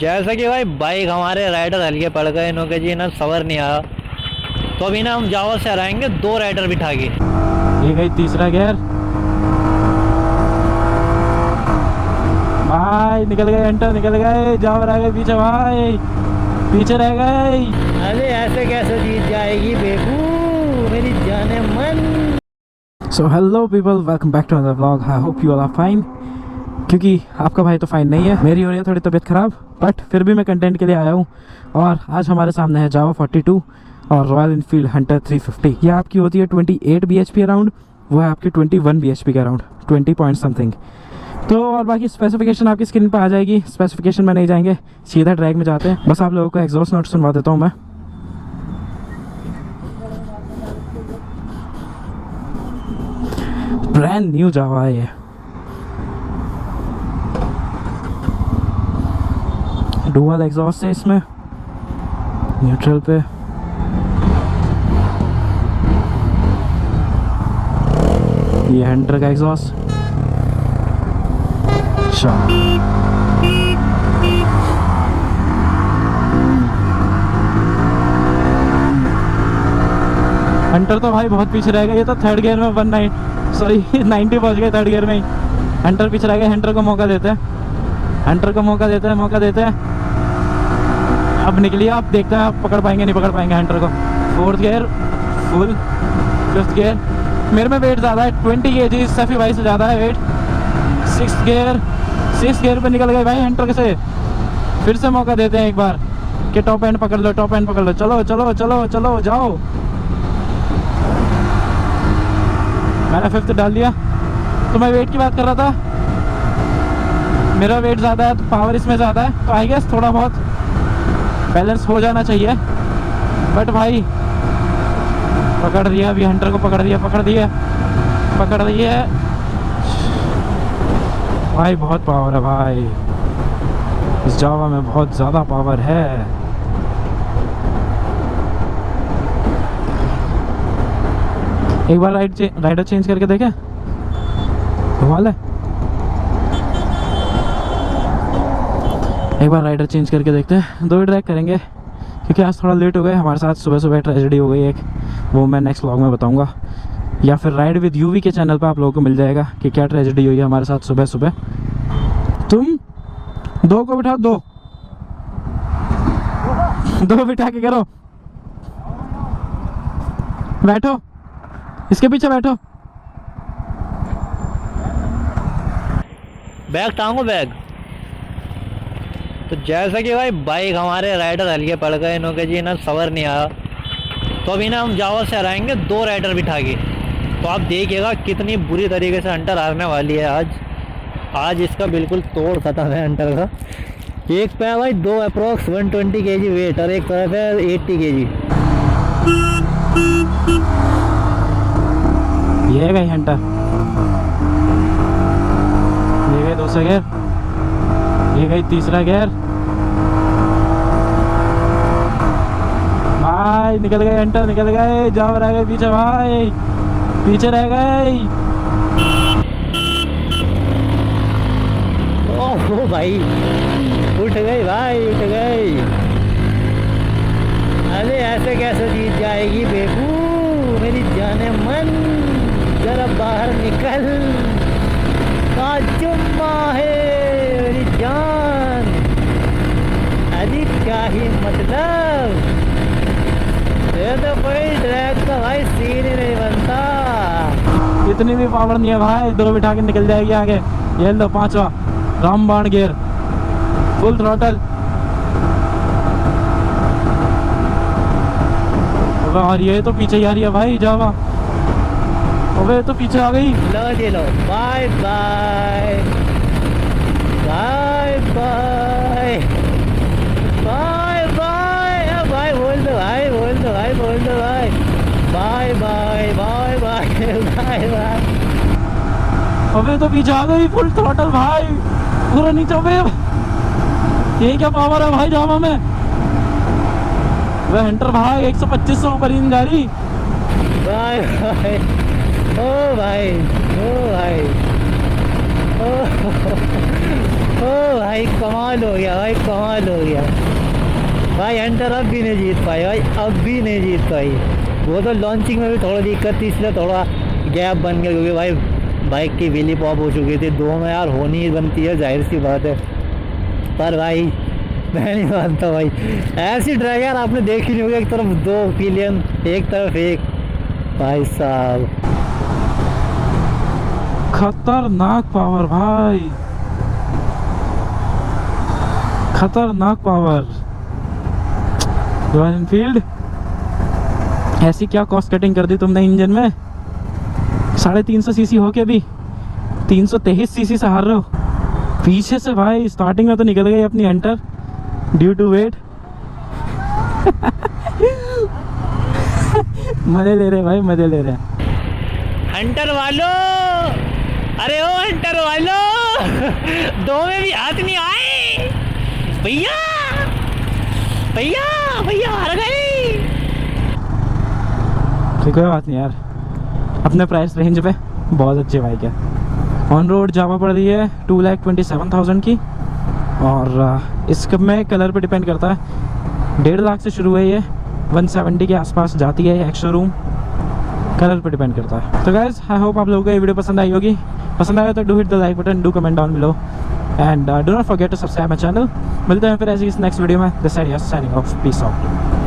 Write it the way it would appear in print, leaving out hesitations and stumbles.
जैसा कि भाई बाइक हमारे राइडर हल्के पड़ गए, इन्होंने जी ना सवर नहीं आया, तो अभी ना हम जावा से हराएंगे 2 राइडर बिठा के। ये गई तीसरा गियर। भाई निकल गए, एंटर निकल गए, जावा रह गए पीछे, भाई पीछे रह गए। अरे ऐसे कैसे जीत जाएगी बेबू मेरी जाने मन। So hello people, welcome back to another vlog. I hope you all are fine. क्योंकि आपका भाई तो फाइन नहीं है, मेरी हो रही है थोड़ी तबीयत ख़राब, बट फिर भी मैं कंटेंट के लिए आया हूँ। और आज हमारे सामने है जावा 42 और रॉयल इनफील्ड हंटर 350। ये आपकी होती है 28 bhp अराउंड, वो है आपकी 21 bhp के अराउंड, 20 पॉइंट समथिंग। तो और बाकी स्पेसिफिकेशन आपकी स्क्रीन पर आ जाएगी। स्पेसिफिकेशन में नहीं जाएंगे, सीधा ट्रैक में जाते हैं। बस आप लोगों को एग्जॉस्ट नोट सुनवा देता हूँ मैं। ब्रांड न्यू जावा है ये। डुअल एग्जॉस्ट है इसमें, न्यूट्रल पे। ये हंटर का एग्जॉस्ट। हंटर तो भाई बहुत पीछे रह गया, ये तो थर्ड गियर में 90 पहुंच गए थर्ड गियर में ही। हंटर पीछे रह गए, हंटर को मौका देते हैं, हंटर को मौका देते हैं। अब निकलिए, आप देखते हैं आप पकड़ पाएंगे नहीं पकड़ पाएंगे हंटर को। Fourth gear full, fifth gear. मेरे में वेट ज़्यादा है, 20 kg, सफ़ी भाई से ज़्यादा है वेट। सिक्स गियर पे निकल गए भाई हंटर से। फिर से मौका देते हैं एक बार कि टॉप एंड पकड़ लो, टॉप एंड पकड़ लो। चलो चलो चलो चलो जाओ। मैंने फिफ्थ डाल दिया। तो मैं वेट की बात कर रहा था, मेरा वेट ज़्यादा है तो पावर इसमें ज़्यादा है, तो आई गेस थोड़ा बहुत बैलेंस हो जाना चाहिए। बट भाई पकड़ दिया, अभी हंटर को पकड़ दिया भाई। बहुत पावर है भाई, इस जावा में बहुत ज़्यादा पावर है। एक बार राइडर चेंज करके देखे, कमाल है। एक बार राइडर चेंज करके देखते हैं, 2 ही ट्रैक करेंगे क्योंकि आज थोड़ा लेट हो गए। हमारे साथ सुबह ट्रेजेडी हो गई एक, वो मैं नेक्स्ट व्लॉग में बताऊंगा, या फिर राइड विद यूवी के चैनल पर आप लोगों को मिल जाएगा कि क्या ट्रेजेडी हुई है हमारे साथ सुबह। तुम 2 को बिठाओ, 2 बिठा के करो। बैठो, इसके पीछे बैठो। बैग टांगो बैग। तो जैसा कि भाई बाइक हमारे राइडर हल्के पड़ गए, इन्होंने जी ना सवर नहीं आया, तो अभी ना हम जावा से हराएंगे 2 राइडर बिठा के। तो आप देखिएगा कितनी बुरी तरीके से हंटर हारने वाली है आज इसका बिल्कुल तोड़ खत्म है हंटर का। एक पे है भाई 2 अप्रोक्स 120 kg वेट और एक तरफ है 80 kg। ये गई हंटर, ये गई दूसरा गियर, ये गई तीसरा गियर। भाई निकल गए, एंटर निकल गए, जावा रह गए पीछे, भाई पीछे रह गए। ओह भाई उठ गई भाई, उठ गई। अरे ऐसे कैसे जीत जाएगी बेबू मेरी जाने मन। जरा बाहर निकल, जुम्मा है मेरी जान। अजी क्या ही मतलब, ये तो कोई ट्रैक का भाई सीन ही नहीं बनता। इतनी भी पावर नहीं है भाई, 2 बिठा के निकल जाएगी आगे। ये लो 5वां रामबाण गियर, फुल थ्रॉटल। और ये तो पीछे ही आ रही है भाई जावा, अबे तो पीछे आ गई। लो जी लो, bye bye bye bye bye bye. भाई बोल दो भाई, बोल दो भाई, बोल दो भाई। Bye bye bye bye bye bye. अबे तो पीछे आ गई फुल थ्रॉटल भाई, पूरा नीचे। अबे ये क्या पावर है भाई जावा में। वह हंटर भाई 125 से ऊपर ही जा रही। Bye bye. ओ भाई, ओ भाई। ओ भाई कमाल हो गया भाई, कमाल हो गया भाई। हंटर अब भी नहीं जीत पाई भाई, अब भी नहीं जीत पाई। वो तो लॉन्चिंग में भी थोड़ा दिक्कत थी, इसलिए थोड़ा गैप बन गया, क्योंकि भाई बाइक की व्हीली पॉप हो चुकी थी। दो में यार होनी ही बनती है, जाहिर सी बात है। पर भाई मैं नहीं मानता भाई, ऐसी ड्रैग यार आपने देखी नहीं होगी। एक तरफ दो पिलियन, एक तरफ एक, भाई साहब खतरनाक पावर भाई, खतरनाक पावर। रॉयल एनफील्ड ऐसी क्या कॉस्ट कटिंग कर दी तुमने इंजन में। 350 सीसी हो के भी 323 सीसी से हार रहे हो पीछे से भाई। स्टार्टिंग में तो निकल गई अपनी हंटर ड्यू टू वेट। मजे ले रहे भाई, मजे ले रहे। हंटर वालों, अरे ओ हंटर वालों, दो में भी हाथ नहीं आए भैया, भैया भैया हार गए। कोई बात नहीं यार, अपने प्राइस रेंज पे बहुत अच्छी बाइक है। ऑन रोड जावा पड़ रही है 2,27,000 की, और इसके में कलर पे डिपेंड करता है। 1.5 लाख से शुरू है ये, 170 के आसपास जाती है एक्स्ट्रा रूम, कलर पे डिपेंड करता है। तो गाइस आई होप आप लोगों को ये वीडियो पसंद आई होगी। पसंद आया तो do hit the like button, do comment down below, and do not forget to subscribe my channel. मिलते हैं फिर ऐसे इस नेक्स्ट वीडियो में। This is signing off, peace out.